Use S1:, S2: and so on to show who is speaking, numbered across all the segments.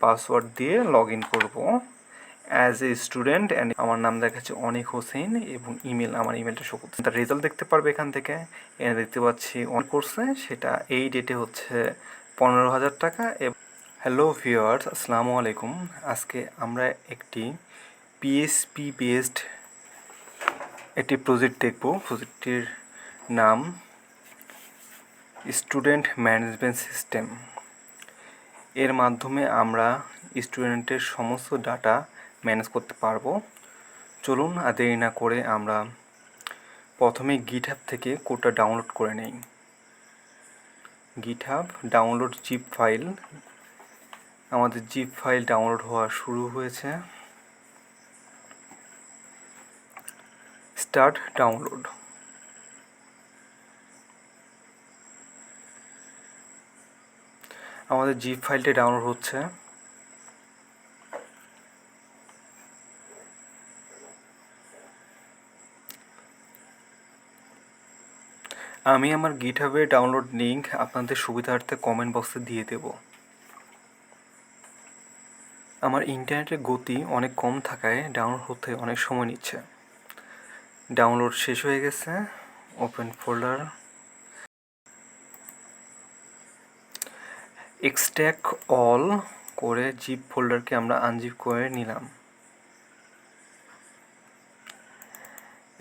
S1: Password দিয়ে log in করবো as a student. And আমার নাম দেখাচ্ছে অনিক হোসেন এবং ইমেল, আমার ইমেলটা শো করছে। তার রেজাল্ট দেখতে পারবে এখান থেকে। এখানে দেখতে পাচ্ছি অন করছে, সেটা এই ডেটে হচ্ছে 15,000 টাকা। হ্যালো ভিউয়ার্স, আসসালামু আলাইকুম। আজকে আমরা একটি পিএসপি বেসড একটি প্রজেক্ট দেখব। প্রজেক্টটির নাম স্টুডেন্ট ম্যানেজমেন্ট সিস্টেম। এর মাধ্যমে আমরা স্টুডেন্টের সমস্ত ডাটা ম্যানেজ করতে পারবো। চলুন আর দেরি না করে আমরা প্রথমে গিটহাব থেকে কোডটা ডাউনলোড করে নেই। গিটহাব ডাউনলোড জিপ ফাইল, আমাদের জিপ ফাইল ডাউনলোড হওয়া শুরু হয়েছে। Start download. আমাদের জিপ ফাইলটি ডাউনলোড হচ্ছে। আমি আমার গিটহাবের ডাউনলোড লিঙ্ক আপনাদের সুবিধার্থে কমেন্ট বক্সে দিয়ে দেব। আমার ইন্টারনেটের গতি অনেক কম থাকায় ডাউনলোড হতে অনেক সময় নিচ্ছে। ডাউনলোড শেষ হয়ে গেছে। ওপেন ফোল্ডার, এক্সট্র্যাক্ট অল করে জিপ ফোল্ডারকে আমরা আনজিপ করে নিলাম।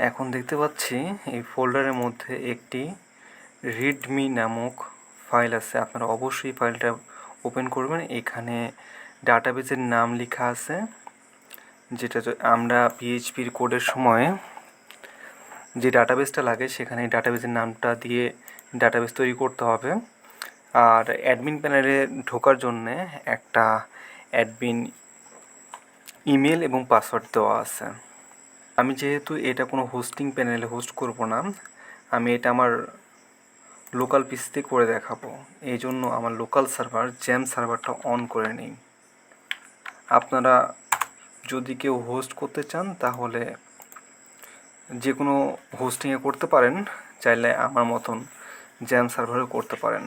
S1: এখন দেখতে পাচ্ছি এই ফোল্ডারের মধ্যে একটি রিডমি নামক ফাইল আছে। আপনারা অবশ্যই ফাইলটা ওপেন করবেন। এখানে ডাটাবেসের নাম লেখা আছে, যেটা আমরা পিএইচপির কোডের সময় যে ডাটাবেসটা লাগে সেখানে ডাটাবেসের নামটা দিয়ে ডাটাবেস তৈরি করতে হবে। আর অ্যাডমিন প্যানেলে ঢোকার জন্যে একটা অ্যাডমিন ইমেল এবং পাসওয়ার্ড দেওয়া আছে। আমি যেহেতু এটা কোনো হোস্টিং প্যানেলে হোস্ট করব না, আমি এটা আমার লোকাল পিসিতে করে দেখাবো। এই জন্য আমার লোকাল সার্ভার জ্যাম সার্ভারটা অন করে নিই। আপনারা যদি কেউ হোস্ট করতে চান তাহলে যে কোনো হোস্টিংয়ে করতে পারেন, চাইলে আমার মতন জ্যাম সার্ভারেও করতে পারেন।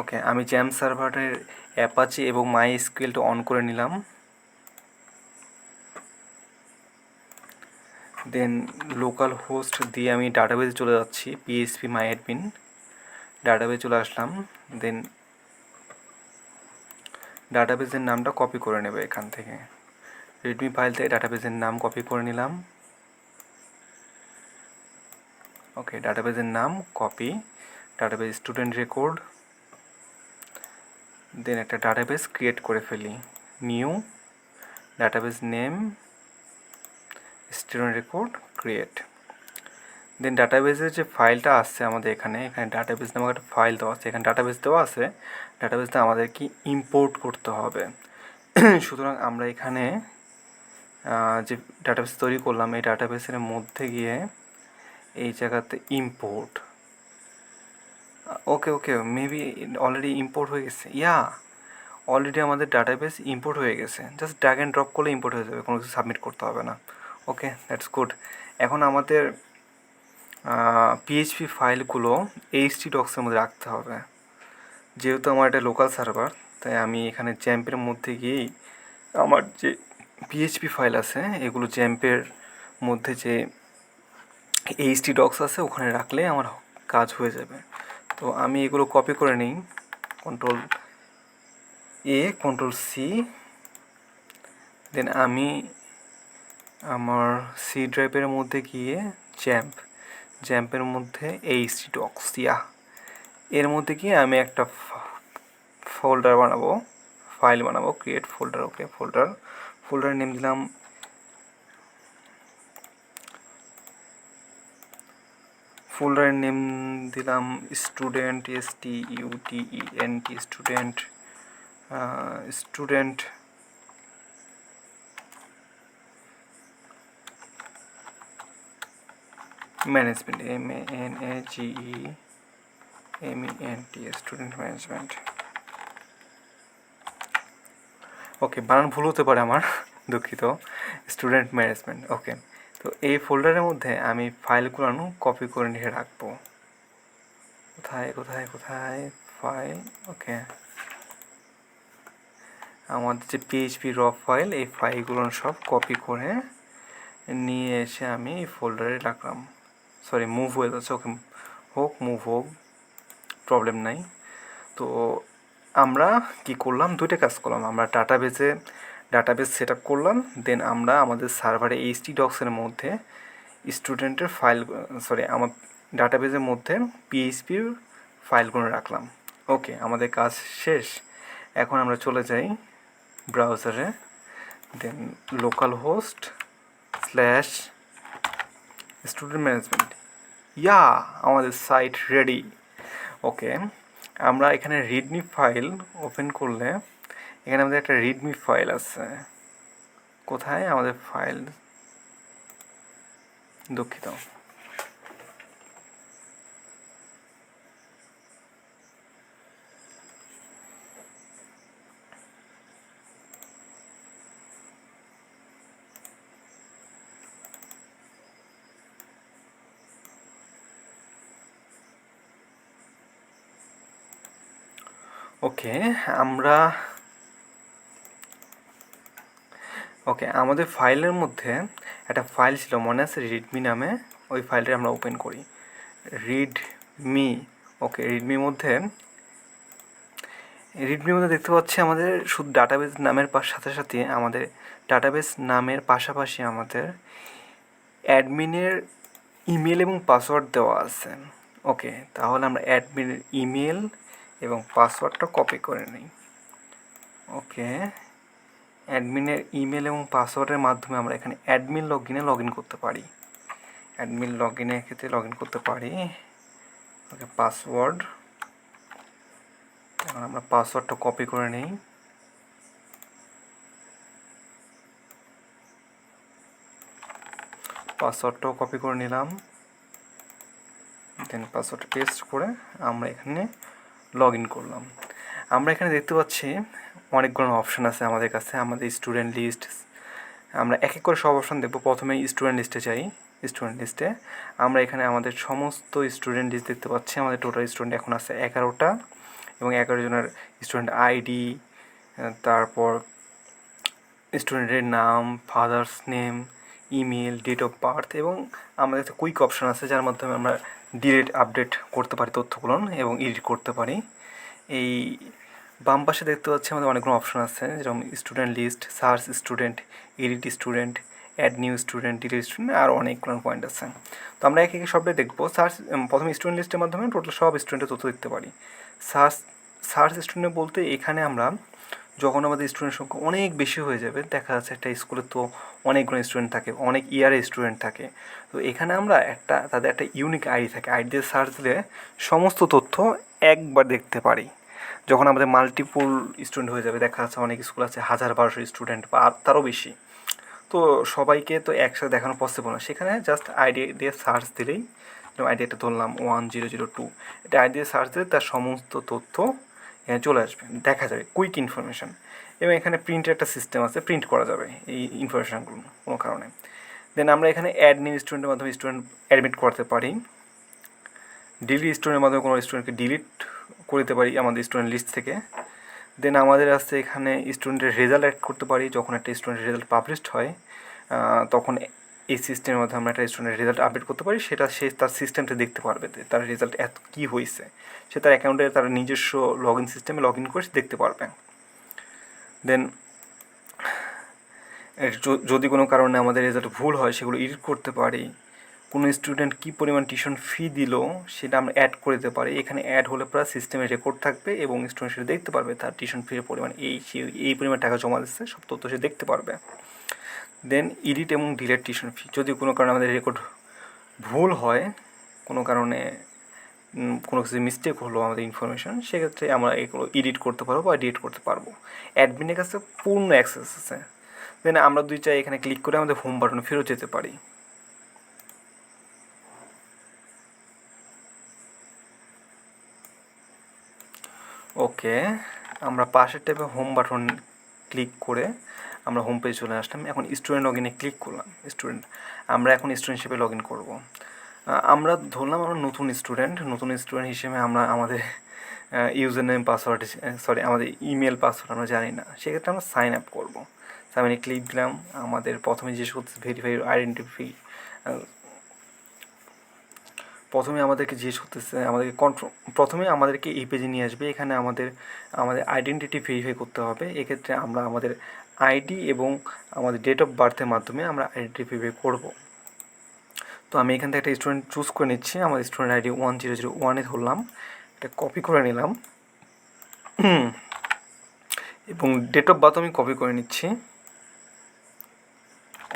S1: ওকে, আমি জ্যাম সার্ভারের অ্যাপাচি এবং মাইএসকিউএলটা অন করে নিলাম। দেন লোকাল হোস্ট দিয়ে আমি ডাটাবেসে চলে যাচ্ছি, পিএইচপি মাই অ্যাডমিন ডাটাবেসে চলে আসলাম। দেন ডাটাবেসের নামটা কপি করে নেবে এখান থেকে। রিডমি ফাইল থেকে ডাটাবেসের নাম কপি করে নিলাম। ওকে, ডাটাবেসের নাম copy, database student record. Then একটা ডাটাবেস ক্রিয়েট করে ফেলি, new database name student record create. Then ডাটাবেসের যে ফাইলটা আসছে আমাদের এখানে ডাটাবেস নামক একটা ফাইল দেওয়া আছে, এখানে ডাটাবেস দেওয়া আছে। ডাটাবেসটা আমাদের কি ইম্পোর্ট করতে হবে। সুতরাং আমরা এখানে যে ডাটাবেস তৈরি করলাম এই ডাটাবেসের মধ্যে গিয়ে এই জায়গাতে ইম্পোর্ট। ওকে মেবি অলরেডি ইম্পোর্ট হয়ে গেছে। অলরেডি আমাদের ডাটাবেস ইম্পোর্ট হয়ে গেছে। জাস্ট ড্র্যাগ অ্যান্ড ড্রপ করলে ইম্পোর্ট হয়ে যাবে, কোনো কিছু সাবমিট করতে হবে না। ওকে, দ্যাটস গুড। এখন আমাদের পিএইচপি ফাইলগুলো htdocs-এর মধ্যে রাখতে হবে। যেহেতু আমার এটা লোকাল সার্ভার, তাই আমি এখানে জ্যাম্পের মধ্যে গিয়েই আমার যে পিএইচপি ফাইল আছে এগুলো জ্যাম্পের মধ্যে যে htdocs আছে ওখানে রাখলে আমার কাজ হয়ে যাবে। তো আমি এগুলো কপি করে নিই, Ctrl+A Ctrl+C। দেন আমি আমার সি ড্রাইভের মধ্যে গিয়ে জ্যাম্পের মধ্যে htdocs এর মধ্যে গিয়ে আমি একটা ফোল্ডার বানাবো, ফাইল বানাবো, create folder. Okay, folder name দিলাম student, student student management, MANAGEMENT student management. Okay, বানান ভুল হতে পারে আমার, দুঃখিত। Student management. ওকে, তো এই ফোল্ডারের মধ্যে আমি ফাইলগুলো কপি করে নিয়ে রাখবো। কোথায় ফাইল। ওকে, আমাদের যে পিএইচপি র ফাইল, এই ফাইলগুলো সব কপি করে নিয়ে এসে আমি এই ফোল্ডারে রাখলাম। সরি, মুভ হয়ে যাচ্ছে, ওকে মুভ হোক, প্রবলেম নাই। তো আমরা কি করলাম, দুইটা কাজ করলাম। আমরা ডাটাবেস সেট আপ করলাম, দেন আমরা আমাদের সার্ভারে htdocs-এর মধ্যে স্টুডেন্টের ফাইল, আমার ডাটাবেসের মধ্যে পিএইচপির ফাইলগুলো রাখলাম। ওকে, আমাদের কাজ শেষ। এখন আমরা চলে যাই ব্রাউজারে, দেন লোকাল হোস্ট স্টুডেন্ট ম্যানেজমেন্ট, আমাদের সাইট রেডি। ওকে, আমরা এখানে রিডমি ফাইল ওপেন করলে এখানে আমাদের একটা রিডমি ফাইল আছে। কোথায় আমাদের ফাইল, দুঃখিত। ওকে, আমাদের ফাইলের মধ্যে একটা ফাইল ছিল, মনে আছে, রিডমি নামে। ওই ফাইলটা আমরা ওপেন করি, রিডমি। ওকে, রিডমির মধ্যে দেখতে পাচ্ছি আমাদের শুধু ডাটাবেস নামের সাথে সাথে আমাদের ডাটাবেস নামের পাশাপাশি আমাদের অ্যাডমিনের ইমেল এবং পাসওয়ার্ড দেওয়া আছে। ওকে, তাহলে আমরা অ্যাডমিনের ইমেল এবং পাসওয়ার্ডটা কপি করে নিই। ওকে, অ্যাডমিনের ইমেল এবং পাসওয়ার্ডের মাধ্যমে আমরা এখানে অ্যাডমিন লগ ইন করতে পারি। অ্যাডমিন লগ ইনের ক্ষেত্রে লগ ইন করতে পারি। ওকে, পাসওয়ার্ড, এখন আমরা পাসওয়ার্ডটা কপি করে নিই। পাসওয়ার্ডটাও কপি করে নিলাম, দেন পাসওয়ার্ড পেস্ট করে আমরা এখানে লগ ইন করলাম। আমরা এখানে দেখতে পাচ্ছি অনেকগুলো অপশান আছে আমাদের কাছে। আমাদের স্টুডেন্ট লিস্ট, আমরা এক এক করে সব অপশান দেখব। প্রথমে স্টুডেন্ট লিস্টে যাই। স্টুডেন্ট লিস্টে আমরা এখানে আমাদের সমস্ত স্টুডেন্ট লিস্ট দেখতে পাচ্ছি। আমাদের টোটাল স্টুডেন্ট এখন আছে 11টা, এবং 11 জনের স্টুডেন্ট আইডি, তারপর স্টুডেন্টের নাম, father's name, email, date of birth, এবং আমাদের কাছে কুইক অপশান আছে যার মাধ্যমে আমরা ডিলিট আপডেট করতে পারি তথ্যগুলো এবং এডিট করতে পারি। এই বাম পাশে দেখতে পাচ্ছি আমাদের অনেকগুলো অপশান আছে, যেরকম student list, search student, edit student, add new student, delete student, আর অনেকগুলো পয়েন্ট আছে। তো আমরা এক সবটাই দেখবো। প্রথমে স্টুডেন্ট লিস্টের মাধ্যমে টোটাল সব স্টুডেন্টের তথ্য দেখতে পারি। সার্চ স্টুডেন্ট বলতে এখানে আমরা যখন আমাদের স্টুডেন্ট সংখ্যা অনেক বেশি হয়ে যাবে, দেখা যাচ্ছে একটা স্কুলে তো অনেকগুলো স্টুডেন্ট থাকে, অনেক ইয়ারে স্টুডেন্ট থাকে, তো এখানে আমরা তাদের একটা ইউনিক আইডি থাকে, আইডি দিয়ে সার্চ দিলে সমস্ত তথ্য একবার দেখতে পারি। যখন আমাদের মাল্টিপুল স্টুডেন্ট হয়ে যাবে, দেখা যাচ্ছে অনেক স্কুল আছে 1000-1200 স্টুডেন্ট বা তারও বেশি, তো সবাইকে তো একসাথে দেখানো পসিবল না। সেখানে জাস্ট আইডি দিয়ে সার্চ দিলেই, আইডি একটা ধরলাম 1002, এটা আইডি দিয়ে সার্চ দিলে তার সমস্ত তথ্য এখানে চলে আসবে, দেখা যাবে কুইক ইনফরমেশান। এবং এখানে প্রিন্টের একটা সিস্টেম আছে, প্রিন্ট করা যাবে এই ইনফরমেশানগুলো কোনো কারণে। দেন আমরা এখানে অ্যাড নিউ স্টুডেন্টের মাধ্যমে স্টুডেন্ট অ্যাডমিট করতে পারি। ডিলিট স্টুডেন্টের মাধ্যমে কোনো স্টুডেন্টকে ডিলিট করে দিতে পারি আমাদের স্টুডেন্ট লিস্ট থেকে। দেন আমাদের আছে এখানে স্টুডেন্টের রেজাল্ট অ্যাড করতে পারি। যখন একটা স্টুডেন্টের রেজাল্ট পাবলিশড হয়, তখন এই সিস্টেমের মাধ্যমে আমরা একটা স্টুডেন্টের রেজাল্ট আপডেট করতে পারি। সেটা সে তার সিস্টেমটা দেখতে পারবে, তার রেজাল্ট কী হয়েছে, সে তার অ্যাকাউন্টে তার নিজস্ব লগ ইন সিস্টেমে লগ ইন করে দেখতে পারবে। দেন যদি কোনো কারণে আমাদের রেজাল্ট ভুল হয়, সেগুলো এডিট করতে পারি। কোনো স্টুডেন্ট কী পরিমাণ টিউশন ফি দিল সেটা আমরা অ্যাড করে দিতে পারি। এখানে অ্যাড হলে পুরো সিস্টেমে রেকর্ড থাকবে এবং স্টুডেন্ট সেটা দেখতে পারবে, তার টিউশন ফির পরিমাণ এই পরিমাণ টাকা জমা দিচ্ছে, সব তথ্য সে দেখতে পারবে। দেন এডিট এবং ডিলিট টিউশন ফি, যদি কোনো কারণে আমাদের রেকর্ড ভুল হয়, কোনো কারণে কোনো কিছু মিস্টেক হলো আমাদের ইনফরমেশান, সেক্ষেত্রে আমরা এগুলো এডিট করতে পারবো বা ডিলিট করতে পারবো। অ্যাডমিনের কাছে পূর্ণ অ্যাক্সেস আছে। দেন আমরা এখানে ক্লিক করে আমাদের হোম বাটনে ফেরত যেতে পারি। ওকে, আমরা পাশের ট্যাবে হোম বাটন ক্লিক করে আমরা হোম পেজে চলে আসলাম। এখন স্টুডেন্ট লগ ইনে ক্লিক করলাম। আমরা এখন স্টুডেন্ট হিসেবে লগ ইন করবো। আমরা ধরলাম আমরা নতুন স্টুডেন্ট হিসেবে আমরা আমাদের ইউজার নেম পাসওয়ার্ড, সরি আমাদের ইমেল পাসওয়ার্ড আমরা জানি না, সেক্ষেত্রে আমরা সাইন আপ করবো। সাইনে ক্লিক দিলাম, আমাদের প্রথমে জিজ্ঞেস করতে ভেরিফাই আইডেন্টিফাই, প্রথমে আমাদেরকে জিজ্ঞেস করতেছে, আমাদেরকে প্রথমে আমাদেরকে এই পেজে নিয়ে আসবে। এখানে আমাদের আইডেন্টিটি ভেরিফাই করতে হবে। এক্ষেত্রে আমরা আমাদের আইডি এবং আমাদের ডেট অফ বার্থের মাধ্যমে আমরা আইডেন্টি ভেরিফাই করব। তো আমি এখান থেকে একটা স্টুডেন্ট চুজ করে নিচ্ছি, আমার স্টুডেন্ট আইডি 1001-এ ধরলাম, এটা কপি করে নিলাম এবং ডেট অফ বার্থ আমি কপি করে নিচ্ছি।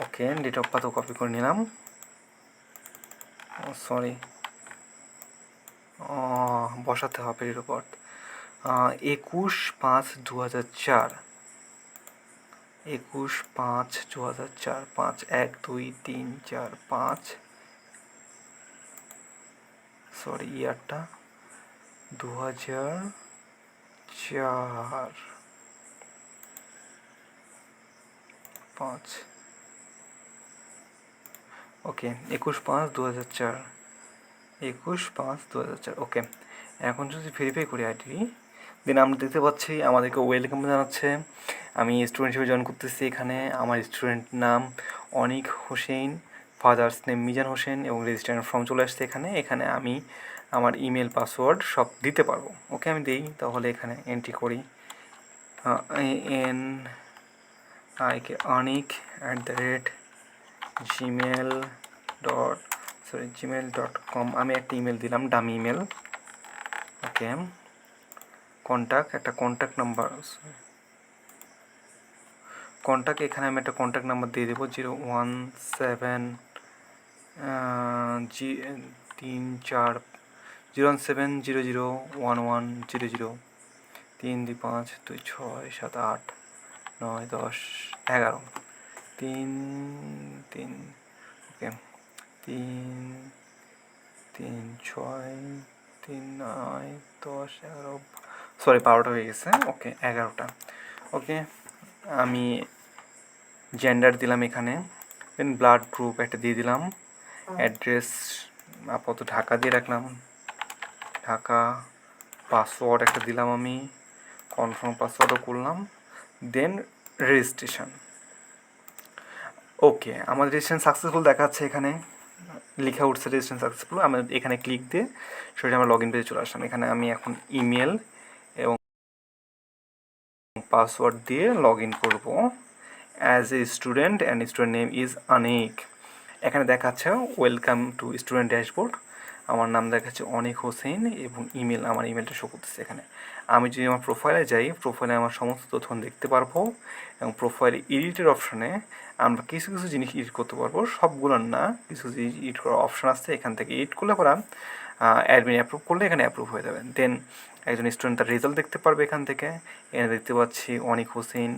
S1: ওকে, ডেট অফ বার্থও কপি করে নিলাম। সরি, বসাতে হবে ডেট অফ বার্থ 21/5/2004, 21/5/2004, 5-1-2-3-4-5, সরি ইয়ারটা 2004, 5, ওকে 21/5/2004, 21/5/2004। ওকে, এখন যদি ভেরিফাই করি আইডি, দেন আমরা দেখতে পাচ্ছি আমাদেরকে ওয়েলকাম জানাচ্ছে। আমি স্টুডেন্ট হিসেবে জয়েন করতেছি। এখানে আমার স্টুডেন্ট নাম অনিক হোসেন, ফাদার্স নেম মিজান হোসেন এবং রেজিস্ট্রেশন ফর্ম চলে আসছে এখানে আমি আমার ইমেল পাসওয়ার্ড সব দিতে পারবো। ওকে, আমি দিই, তাহলে এখানে এন্ট্রি করি anik@gmail.com। আমি একটা ইমেল দিলাম, ডামি ইমেল। ওকে, একটা কন্ট্যাক্ট নাম্বার, এখানে আমি একটা কন্ট্যাক্ট নাম্বার দিয়ে দেবো 017-3-4-007-00-11-00-3-2-5-2-6-7-8-9-10-11 3 ওকে 3-3-6-3-9-10-11, সরি 12টা হয়ে গেছে। ওকে 11টা। ওকে, আমি জেন্ডার দিলাম এখানে, দেন ব্লাড গ্রুপ একটা দিয়ে দিলাম, অ্যাড্রেস আপাতত ঢাকা দিয়ে রাখলাম, ঢাকা। পাসওয়ার্ড একটা দিলাম, আমি কনফার্ম পাসওয়ার্ডও করলাম, দেন রেজিস্ট্রেশন। ওকে, আমাদের রেজিস্ট্রেশন সাকসেসফুল দেখাচ্ছে, এখানে লেখা উঠছে রেজিস্ট্রেশন সাকসেসফুল। আমরা এখানে ক্লিক দিয়ে সেটা আমরা লগ ইন পেজে চলে আসলাম। এখানে আমি এখন ইমেল এবং পাসওয়ার্ড দিয়ে লগ ইন করবো as a student and student name is Anik. এখানে দেখাচ্ছে ওয়েলকাম টু স্টুডেন্ট ড্যাশবোর্ড, আমার নাম দেখাচ্ছে অনিক হোসেন এবং আমার ইমেলটা শো করতেছে এখানে। আমি যদি আমার প্রোফাইলে যাই, প্রোফাইলে আমার সমস্ত তথ্য দেখতে পারবো এবং প্রোফাইলে এডিটের অপশানে আমরা কিছু কিছু জিনিস এডিট করতে পারবো, সবগুলোর না, কিছু জিনিস এডিট করার অপশান আসছে। এখান থেকে এডিট করলে পরে অ্যাডমিন অ্যাপ্রুভ করলে এখানে অ্যাপ্রুভ হয়ে যাবে। দেন একজন স্টুডেন্ট তার রেজাল্ট দেখতে পারবে এখান থেকে। এখানে দেখতে পাচ্ছি অনিক হোসেন,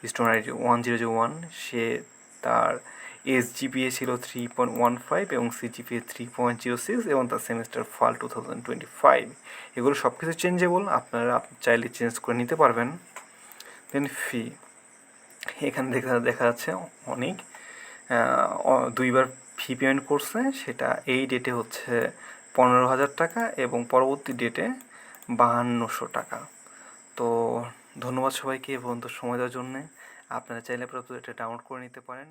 S1: স্টুডেন্ট আইডি 1001, সে তার SGPA ছিল 3.15 এবং CGPA 3.06 এবং তার সেমিস্টার ফল 2025। এগুলো সব কিছু চেঞ্জেবল, আপনারা চাইলে চেঞ্জ করে নিতে পারবেন। দেন ফি, এখানে দেখা যাচ্ছে অনেক 2বার ফি পেমেন্ট করছে, সেটা এই ডেটে হচ্ছে 15,000 টাকা এবং পরবর্তী ডেটে 5200 টাকা। তো ধন্যবাদ সবাইকে এ পর্যন্ত সময় দেওয়ার জন্যে। আপনারা চাইলে এটা ডাউনলোড করে নিতে পারেন।